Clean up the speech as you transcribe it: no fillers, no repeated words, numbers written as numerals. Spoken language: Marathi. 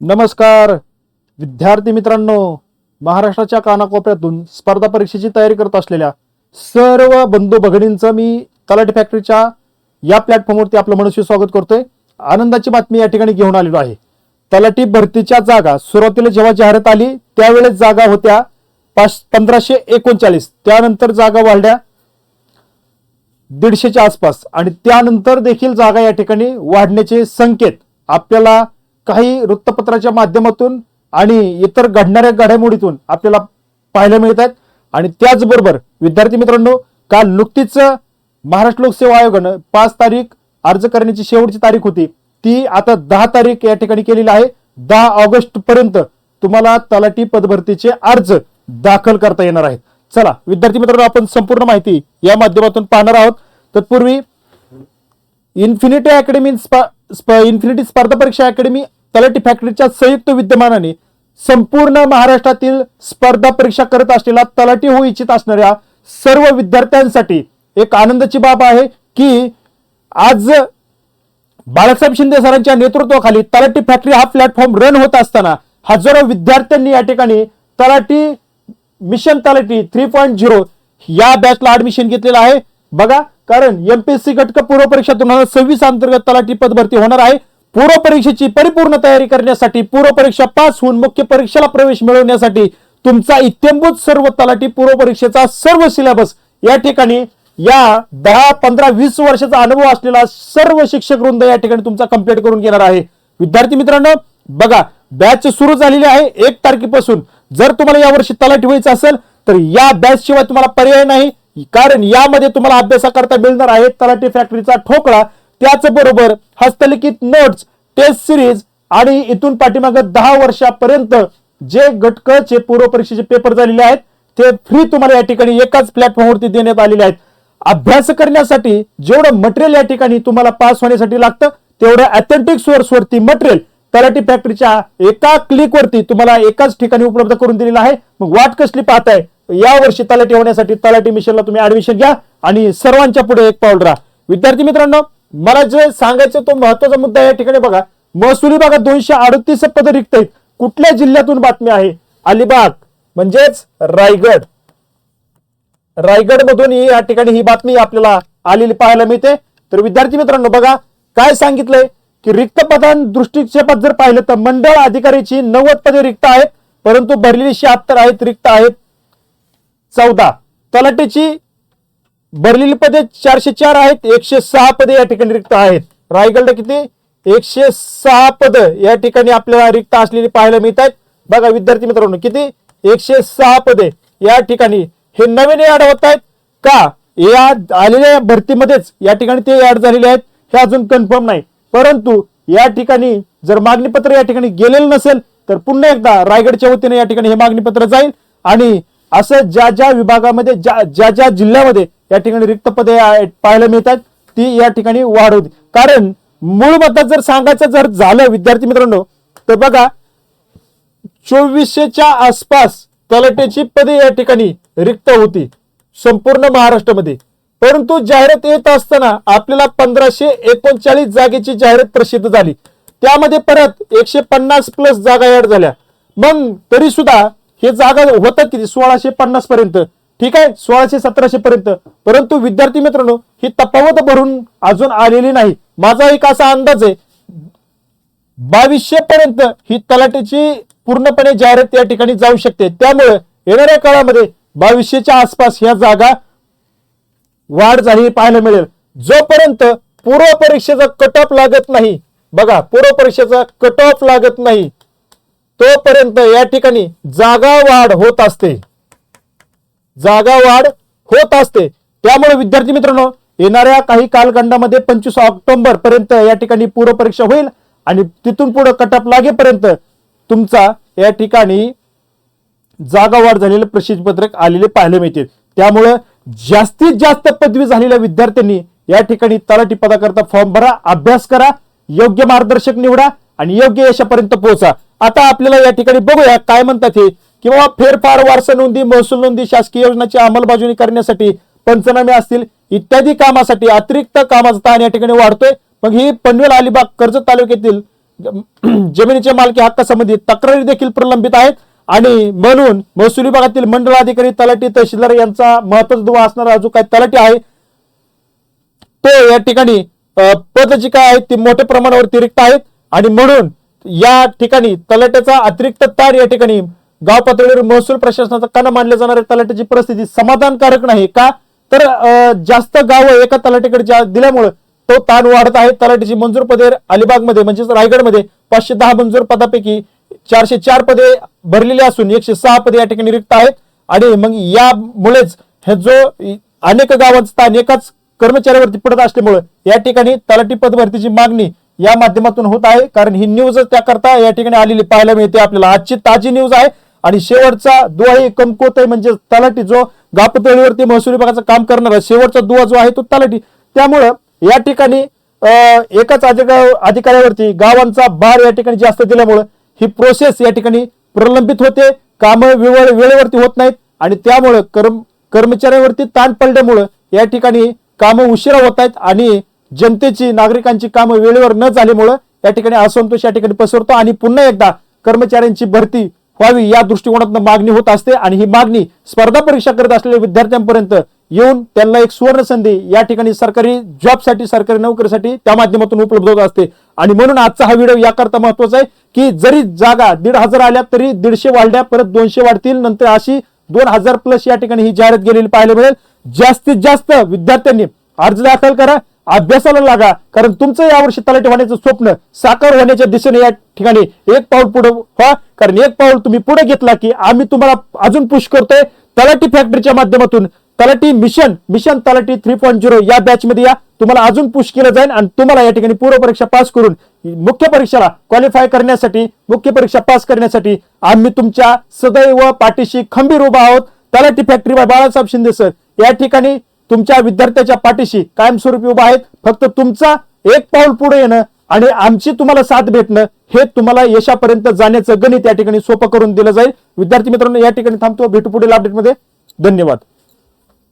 नमस्कार विद्यार्थी मित्रांनो, महाराष्ट्राच्या कानाकोपऱ्यातून स्पर्धा परीक्षेची तयारी करत असलेल्या सर्व बंधू भगिनींचं मी तलाठी फॅक्टरीच्या या प्लॅटफॉर्मवरती आपलं मनस्वी स्वागत करतोय। आनंदाची बातमी या ठिकाणी घेऊन आलेलो आहे। तलाठी भरतीच्या जागा सुरुवातीला जेव्हा जाहिरात आली त्यावेळेस जागा होत्या 1539, त्यानंतर जागा वाढल्या 150च्या आसपास आणि त्यानंतर देखील जागा या ठिकाणी वाढण्याचे संकेत आपल्याला काही वृत्तपत्राच्या माध्यमातून आणि इतर घडणाऱ्या घडामोडीतून आपल्याला पाहायला मिळत आहेत। आणि त्याचबरोबर विद्यार्थी मित्रांनो, काल नुकतीच महाराष्ट्र लोकसेवा आयोगाने 5 तारीख अर्ज करण्याची शेवटची तारीख होती, ती आता 10 तारीख या ठिकाणी केलेली आहे। 10 ऑगस्ट पर्यंत तुम्हाला तलाठी पदभरतीचे अर्ज दाखल करता येणार आहेत। चला विद्यार्थी मित्रांनो, आपण संपूर्ण माहिती या माध्यमातून पाहणार आहोत। तत्पूर्वी इन्फिनिटी अकॅडमी इन्फिनिटी स्पर्धा परीक्षा अकॅडमी तलाठी फॅक्टरीच्या संयुक्त विद्यमानाने संपूर्ण महाराष्ट्रातील स्पर्धा परीक्षा करत असलेला तलाठी होऊ इच्छित असणाऱ्या सर्व विद्यार्थ्यांसाठी एक आनंदाची बाब आहे की आज बाळासाहेब शिंदे सरांच्या नेतृत्वाखाली तलाठी फॅक्टरी हा प्लॅटफॉर्म रन होत असताना हजारो विद्यार्थ्यांनी या ठिकाणी तलाठी मिशन तलाठी 3.0 या बॅचला ऍडमिशन घेतलेलं आहे। बघा, कारण एमपीएससी घटक पूर्व परीक्षा 2026 अंतर्गत तलाठी पद भरती होणार आहे। पूर्व परीक्षेची परिपूर्ण तयारी करण्यासाठी, पूर्व परीक्षा पास होऊन मुख्य परीक्षेला प्रवेश मिळवण्यासाठी तुमचा इत्यंभूत सर्व तलाठी पूर्व परीक्षेचा सर्व सिलेबस या ठिकाणी या 10, 15, 20 वर्षाचा अनुभव असलेला सर्व शिक्षक वृंद या ठिकाणी तुमचा कंप्लीट करून घेणार आहे। विद्यार्थी मित्रांनो बघा, बॅच सुरू झालेली आहे 1 तारखेपासून। जर तुम्हाला यावर्षी तलाठी व्हायचं असेल तर या बॅच शिवाय तुम्हाला पर्याय नाही, कारण यामध्ये तुम्हाला अभ्यासाकरता मिळणार आहे तलाठी फॅक्टरीचा ठोकळा, त्याचबरोबर हस्तलिखित नोट्स, टेस्ट सिरीज आणि इथून पाठीमागे 10 वर्षापर्यंत जे घटकाचे पूर्व परीक्षेचे पेपर झालेले आहेत ते फ्री तुम्हाला या ठिकाणी एकाच प्लॅटफॉर्मवरती देण्यात आलेले आहेत। अभ्यास करण्यासाठी जेवढं मटेरियल या ठिकाणी तुम्हाला पास होण्यासाठी लागतं तेवढं ऑथेंटिक सोर्स वरती मटेरियल तलाठी फॅक्टरीच्या एका क्लिक वरती तुम्हाला एकाच ठिकाणी उपलब्ध करून दिलेलं आहे। मग वाट कसली पाहताय? या वर्षी तलाठी होण्यासाठी तलाठी मिशनला तुम्ही ऍडमिशन घ्या आणि सर्वांच्या पुढे एक पाऊल राहा। विद्यार्थी मित्रांनो, मला जे सांगायचं तो महत्त्वाचा मुद्दा या ठिकाणी बघा, महसुली भागात 238 पद रिक्त आहेत। कुठल्या जिल्ह्यातून बातमी आहे? अलिबाग म्हणजेच रायगड, रायगड मधून या ठिकाणी ही बातमी आपल्याला आलेली पाहायला मिळते। तर विद्यार्थी मित्रांनो बघा काय सांगितलंय की रिक्त पदां दृष्टिक्षेपात जर पाहिलं तर मंडळ अधिकारीची 90 पदे रिक्त आहेत, परंतु भरलेली 76 आहेत, रिक्त आहेत 14। तलाठीची भरलेली पदे 404 आहेत, 106 पदे या ठिकाणी रिक्त आहेत। रायगडला किती? 106 पद या ठिकाणी आपल्याला रिक्त असलेली पाहायला मिळतात। बघा विद्यार्थी मित्रांनो, किती? 106 पदे या ठिकाणी हे नवीन ऍड होत आहेत का? या आलेल्या भरतीमध्येच या ठिकाणी ते ऍड झालेले आहेत, हे अजून कन्फर्म नाही। परंतु या ठिकाणी जर मागणी पत्र या ठिकाणी गेलेलं नसेल तर पुन्हा एकदा रायगडच्या वतीने या ठिकाणी हे मागणी पत्र जाईल आणि असं ज्या ज्या विभागामध्ये ज्या ज्या जिल्ह्यामध्ये या ठिकाणी रिक्त पदे पाहायला मिळतात ती या ठिकाणी वाढ होती। कारण मूळ मतात जर सांगायचं जर झालं विद्यार्थी मित्रांनो तर बघा 2400च्या आसपास तलाठीची पदे या ठिकाणी रिक्त होती संपूर्ण महाराष्ट्रामध्ये। परंतु जाहिरात येत असताना आपल्याला 1539 जागेची जाहिरात प्रसिद्ध झाली, त्यामध्ये परत 150 प्लस जागा ऍड झाल्या। मग तरी सुद्धा हे जागा होतात किती? 1650 पर्यंत, ठीक आहे, 1600-1700 पर्यंत। परंतु विद्यार्थी मित्रांनो ही तफावत भरून अजून आलेली नाही। माझा एक असा अंदाज आहे 2200 पर्यंत ही तलाठीची पूर्णपणे जाहिरात या ठिकाणी जाऊ शकते। त्यामुळे येणाऱ्या काळामध्ये 2200च्या आसपास ह्या जागा वाढ झाली पाहायला मिळेल। जोपर्यंत पूर्व परीक्षेचा कट ऑफ लागत नाही, बघा पूर्व परीक्षेचा कट ऑफ लागत नाही तोपर्यंत या ठिकाणी जागा वाढ होत असते, जागा वाढ होत असते। त्यामुळे विद्यार्थी मित्रांनो येणाऱ्या काही कालखंडामध्ये 25 ऑक्टोबर पर्यंत या ठिकाणी पूर्व परीक्षा होईल आणि तिथून पुढे कट ऑफ लागेपर्यंत तुमचा या ठिकाणी जागा वाढ झालेले प्रसिद्धी पत्रक आलेले पाहायला मिळते। त्यामुळे जास्तीत जास्त पदवी झालेल्या विद्यार्थ्यांनी या ठिकाणी तलाठी पदाकरता फॉर्म भरा, अभ्यास करा, योग्य मार्गदर्शक निवडा आणि योग्य यशापर्यंत पोहोचा। आता आपल्याला या ठिकाणी बघूया काय म्हणतात हे, किंवा फेरफार, वारसा नोंदी, महसूल नोंदी, शासकीय योजनांची अंमलबजावणी करण्यासाठी, पंचनामे असतील इत्यादी कामासाठी अतिरिक्त कामाचा ताण या ठिकाणी वाढतोय। मग ही पनवेल, अलिबाग, कर्जत तालुक्यातील जमिनीच्या मालकी हक्कासंबंधी तक्रारी देखील प्रलंबित आहेत आणि म्हणून महसूल विभागातील मंडळ अधिकारी, तलाठी, तहसीलदार यांचा महत्त्वाचा दुवा असणारा जो काही तलाठी आहे तो या ठिकाणी पद जी काय आहेत ती मोठ्या प्रमाणावरती रिक्त आहेत आणि म्हणून या ठिकाणी तलाट्याचा अतिरिक्त ताण या ठिकाणी गाव पातळीवर महसूल प्रशासनाचा काना मानले जाणाऱ्या तलाट्याची परिस्थिती समाधानकारक नाही का, तर जास्त गावं एका तलाठीकडे दिल्यामुळे तो ताण वाढत आहे. तलाठीची मंजूर पदे अलिबागमध्ये म्हणजेच रायगडमध्ये 510 मंजूर पदापैकी 404 पदे भरलेली असून 106 पदे या ठिकाणी रिक्त आहेत आणि मग यामुळेच हे जो अनेक गावांचा ताण एकाच कर्मचाऱ्यावरती पडत असल्यामुळे या ठिकाणी तलाठी पद भरतीची मागणी या माध्यमातून होत आहे. कारण ही न्यूज त्याकरता या ठिकाणी आलेली पाहायला मिळते आपल्याला. आजची ताजी न्यूज आहे आणि शेवटचा दुवा कमकुवत आहे म्हणजे तलाठी, जो गाव पातळीवरती महसूल विभागाचं काम करणारा शेवटचा दुवा जो आहे तो तलाठी. त्यामुळं या ठिकाणी एकाच अधिकाऱ्यावरती गावांचा भार या ठिकाणी जास्त दिल्यामुळं ही प्रोसेस या ठिकाणी प्रलंबित होते, कामं वेळेवरती होत नाहीत आणि त्यामुळं कर्मचाऱ्यांवरती ताण पडल्यामुळं या ठिकाणी कामं उशिरा होत आहेत आणि जनतेची, नागरिकांची कामं वेळेवर न झाल्यामुळं या ठिकाणी असंतोष या ठिकाणी पसरतो आणि पुन्हा एकदा कर्मचाऱ्यांची भरती व्हावी या दृष्टिकोनातून मागणी होत असते आणि ही मागणी स्पर्धा परीक्षा करत असलेल्या विद्यार्थ्यांपर्यंत येऊन त्यांना एक सुवर्ण संधी या ठिकाणी सरकारी जॉबसाठी, सरकारी नोकरीसाठी त्या माध्यमातून उपलब्ध होत असते. आणि म्हणून आजचा हा व्हिडिओ याकरता महत्वाचा आहे की जरी जागा 1,500 आल्या तरी 150 वाढल्या, परत 200 वाढतील, नंतर अशी 2,000 प्लस या ठिकाणी ही जाहिरात गेलेली पाहायला मिळेल. जास्तीत जास्त विद्यार्थ्यांनी अर्ज दाखल करा, अभ्यासाला लागा, कारण तुमचं यावर्षी तलाठी होण्याचं स्वप्न साकार होण्याच्या दिशेने या ठिकाणी एक पाऊल पुढे व्हा. कारण एक पाऊल तुम्ही पुढे घेतला की आम्ही तुम्हाला अजून पुश करतोय. तलाठी फॅक्टरीच्या माध्यमातून तलाठी मिशन तलाठी 3.0 या बॅच मध्ये या, तुम्हाला अजून पुश केलं जाईल आणि तुम्हाला या ठिकाणी पूर्व परीक्षा पास करून मुख्य परीक्षेला क्वालिफाय करण्यासाठी, मुख्य परीक्षा पास करण्यासाठी आम्ही तुमच्या सदैव पाठीशी खंबीर उभा आहोत. तलाठी factory by Balasaheb Shinde sir या ठिकाणी तुमच्या विद्यार्थ्याच्या पाठीशी कायमस्वरूपी उभा आहेत. फक्त तुमचा एक पाऊल पुढे येणं आणि आमची तुम्हाला साथ भेटणं हे तुम्हाला यशापर्यंत जाण्याचं गणित या ठिकाणी सोपं करून दिलं जाईल. विद्यार्थी मित्रांनो, या ठिकाणी थांबतो. भेटू पुढील अपडेटमध्ये. धन्यवाद.